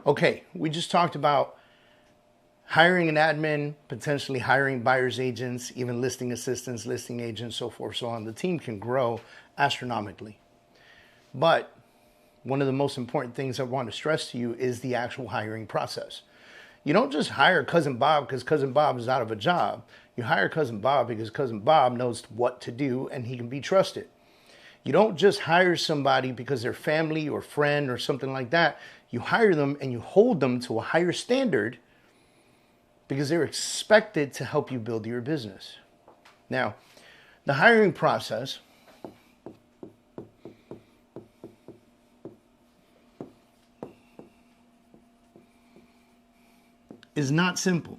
Okay, we just talked about hiring an admin, potentially hiring buyer's agents, even listing assistants, listing agents, so forth, so on. The team can grow astronomically. But one of the most important things I want to stress to you is the actual hiring process. You don't just hire Cousin Bob because Cousin Bob is out of a job. You hire Cousin Bob because Cousin Bob knows what to do and he can be trusted. You don't just hire somebody because they're family or friend or something like that. You hire them and you hold them to a higher standard because they're expected to help you build your business. Now, the hiring process is not simple.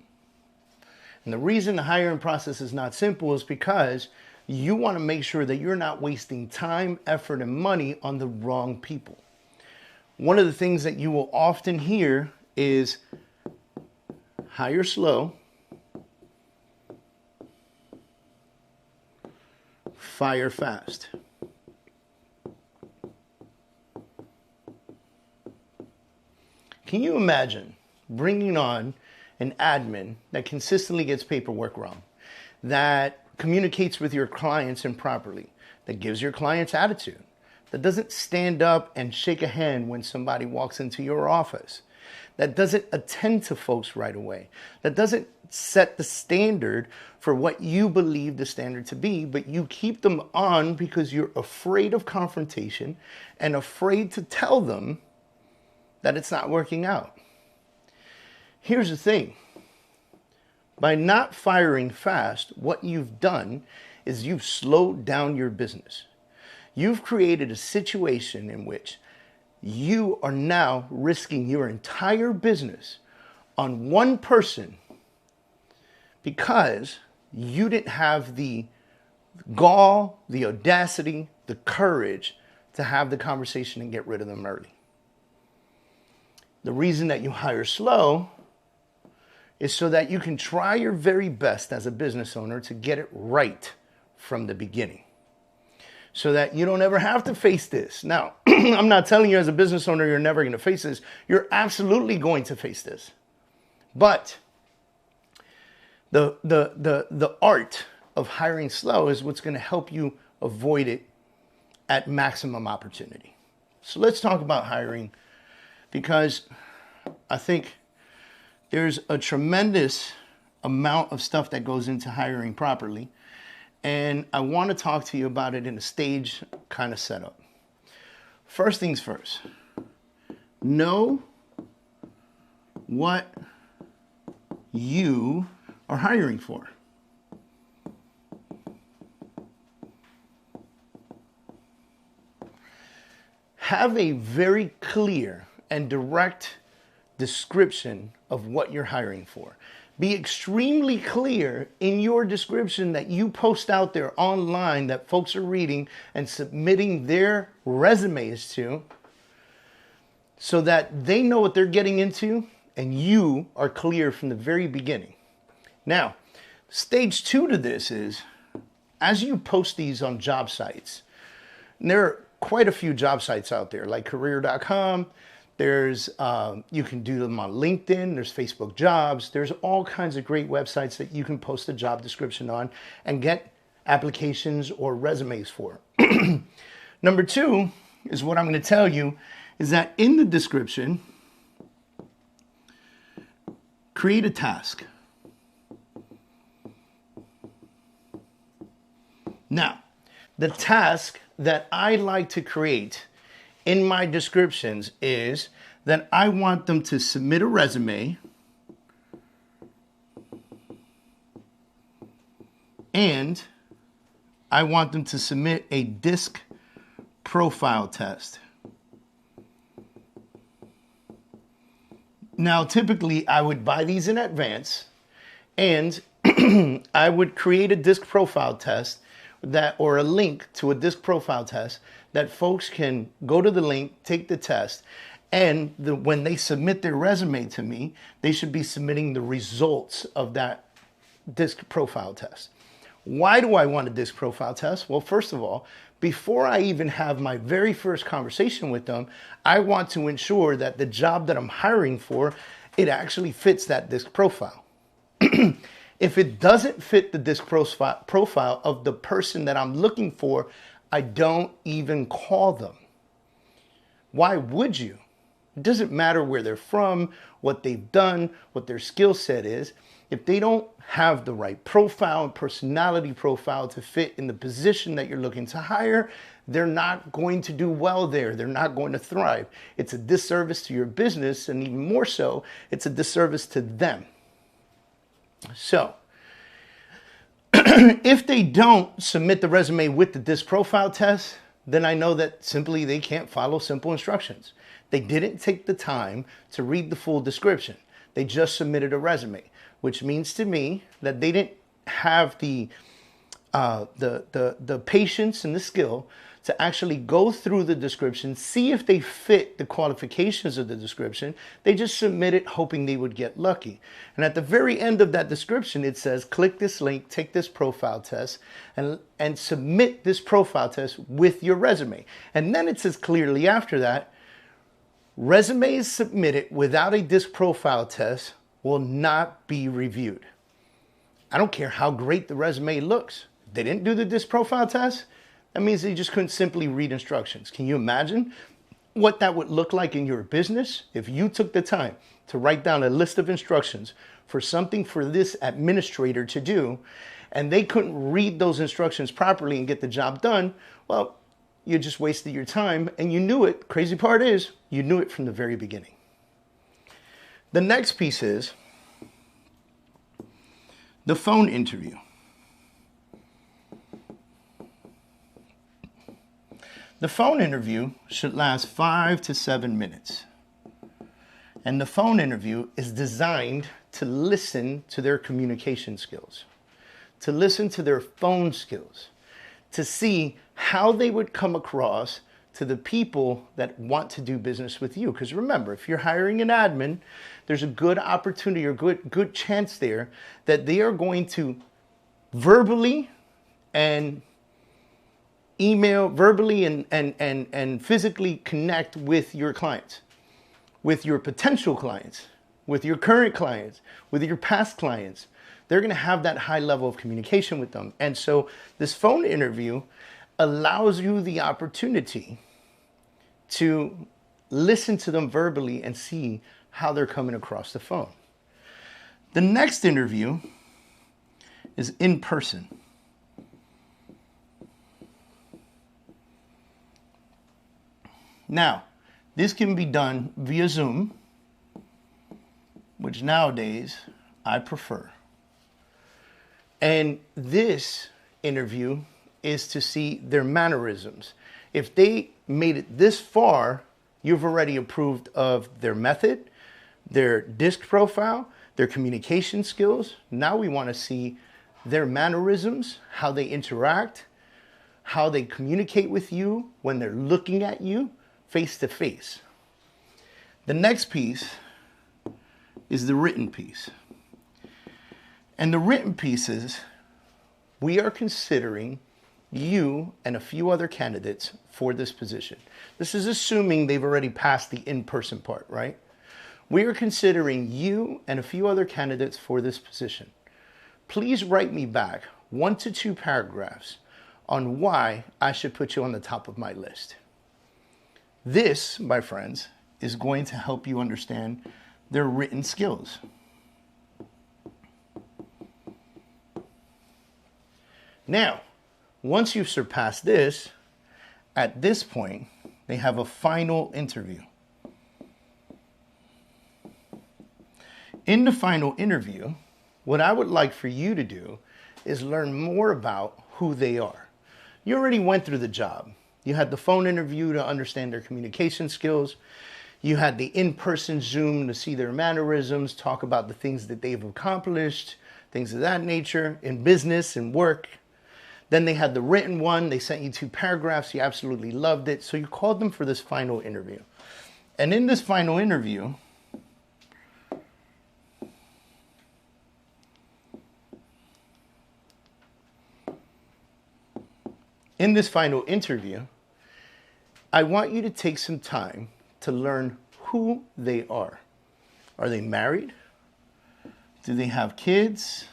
And the reason the hiring process is not simple is because you want to make sure that you're not wasting time, effort, and money on the wrong people. One of the things that you will often hear is hire slow, fire fast. Can you imagine bringing on an admin that consistently gets paperwork wrong, that communicates with your clients improperly, that gives your clients attitude, that doesn't stand up and shake a hand when somebody walks into your office, that doesn't attend to folks right away, that doesn't set the standard for what you believe the standard to be, but you keep them on because you're afraid of confrontation and afraid to tell them that it's not working out. Here's the thing. By not firing fast, what you've done is you've slowed down your business. You've created a situation in which you are now risking your entire business on one person because you didn't have the gall, the audacity, the courage to have the conversation and get rid of them early. The reason that you hire slow is so that you can try your very best as a business owner to get it right from the beginning, so that you don't ever have to face this. Now, I'm not telling you as a business owner you're never going to face this. You're absolutely going to face this. But the art of hiring slow is what's going to help you avoid it at maximum opportunity. So let's talk about hiring, because I think there's a tremendous amount of stuff that goes into hiring properly. And I want to talk to you about it in a stage kind of setup. First things first, know what you are hiring for. Have a very clear and direct description of what you're hiring for. Be extremely clear in your description that you post out there online that folks are reading and submitting their resumes to, so that they know what they're getting into and you are clear from the very beginning. Now, stage 2 to this is, as you post these on job sites, and there are quite a few job sites out there like career.com. There's, you can do them on LinkedIn, there's Facebook Jobs, there's all kinds of great websites that you can post a job description on and get applications or resumes for. Number 2 is what I'm going to tell you is that in the description, create a task. Now, the task that I like to create in my descriptions is that I want them to submit a resume and I want them to submit a DISC profile test. Now, typically I would buy these in advance and I would create a DISC profile test or a link to a DISC profile test that folks can go to the link, take the test, and when they submit their resume to me, they should be submitting the results of that DISC profile test. Why do I want a DISC profile test? Well, first of all, before I even have my very first conversation with them, I want to ensure that the job that I'm hiring for, it actually fits that disc profile. If it doesn't fit the disc profile of the person that I'm looking for, I don't even call them. Why would you? It doesn't matter where they're from, what they've done, what their skill set is. If they don't have the right profile and personality profile to fit in the position that you're looking to hire, they're not going to do well there. They're not going to thrive. It's a disservice to your business, and even more so, it's a disservice to them. So, if they don't submit the resume with the DISC profile test, then I know that simply they can't follow simple instructions. They didn't take the time to read the full description. They just submitted a resume, which means to me that they didn't have the patience and the skill to actually go through the description, see if they fit the qualifications of the description. They just submitted hoping they would get lucky. And at the very end of that description, it says, click this link, take this profile test, and submit this profile test with your resume. And then it says clearly after that, resumes submitted without a DISC profile test will not be reviewed. I don't care how great the resume looks. If they didn't do the DISC profile test, that means they just couldn't simply read instructions. Can you imagine what that would look like in your business if you took the time to write down a list of instructions for something for this administrator to do, and they couldn't read those instructions properly and get the job done? Well, you just wasted your time, and you knew it. Crazy part is, you knew it from the very beginning. The next piece is the phone interview. The phone interview should last 5 to 7 minutes. And the phone interview is designed to listen to their communication skills, to listen to their phone skills, to see how they would come across to the people that want to do business with you. Because remember, if you're hiring an admin, there's a good opportunity or good chance there that they are going to verbally and verbally and physically connect with your clients, with your potential clients, with your current clients, with your past clients. They're going to have that high level of communication with them. And so this phone interview allows you the opportunity to listen to them verbally and see how they're coming across the phone. The next interview is in person. Now, this can be done via Zoom, which nowadays I prefer. And this interview is to see their mannerisms. If they made it this far, you've already approved of their method, their DISC profile, their communication skills. Now we want to see their mannerisms, how they interact, how they communicate with you when they're looking at you face to face. The next piece is the written piece. And the written pieces, we are considering you and a few other candidates for this position. This is assuming they've already passed the in-person part, right? We are considering you and a few other candidates for this position. Please write me back 1 to 2 paragraphs on why I should put you on the top of my list. This, my friends, is going to help you understand their written skills. Now, once you've surpassed this, at this point, they have a final interview. In the final interview, what I would like for you to do is learn more about who they are. You already went through the job. You had the phone interview to understand their communication skills. You had the in-person Zoom to see their mannerisms, talk about the things that they've accomplished, things of that nature in business and work. Then they had the written one. They sent you 2 paragraphs. You absolutely loved it. So you called them for this final interview. And in this final interview, In this final interview, I want you to take some time to learn who they are. Are they married? Do they have kids?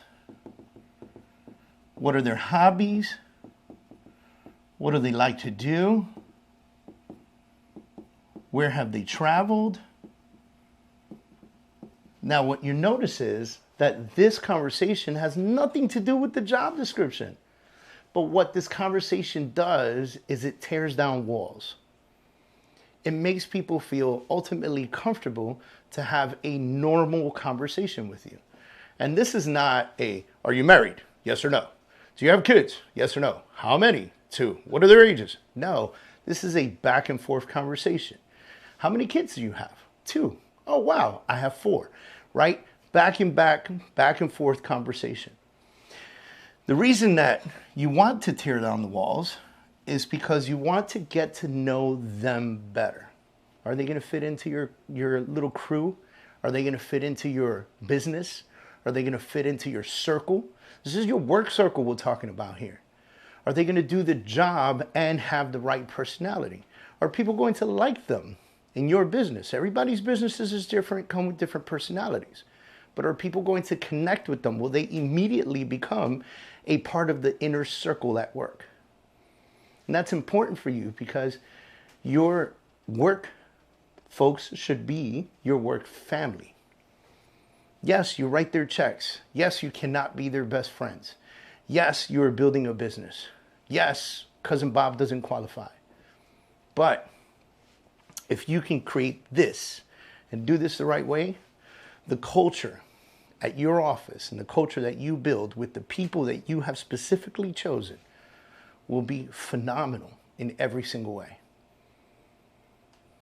What are their hobbies? What do they like to do? Where have they traveled? Now, what you notice is that this conversation has nothing to do with the job description. But what this conversation does is it tears down walls. It makes people feel ultimately comfortable to have a normal conversation with you. And this is not a, are you married? Yes or no? Do you have kids? Yes or no? How many? 2. What are their ages? No, this is a back and forth conversation. How many kids do you have? 2. Oh, wow, I have 4, right? Back and forth conversation. The reason that you want to tear down the walls is because you want to get to know them better. Are they going to fit into your little crew? Are they going to fit into your business? Are they going to fit into your circle? This is your work circle we're talking about here. Are they going to do the job and have the right personality? Are people going to like them in your business? Everybody's businesses is different, come with different personalities. But are people going to connect with them? Will they immediately become a part of the inner circle at work? And that's important for you because your work folks should be your work family. Yes, you write their checks. Yes, you cannot be their best friends. Yes, you are building a business. Yes, Cousin Bob doesn't qualify. But if you can create this and do this the right way, the culture at your office and the culture that you build with the people that you have specifically chosen will be phenomenal in every single way.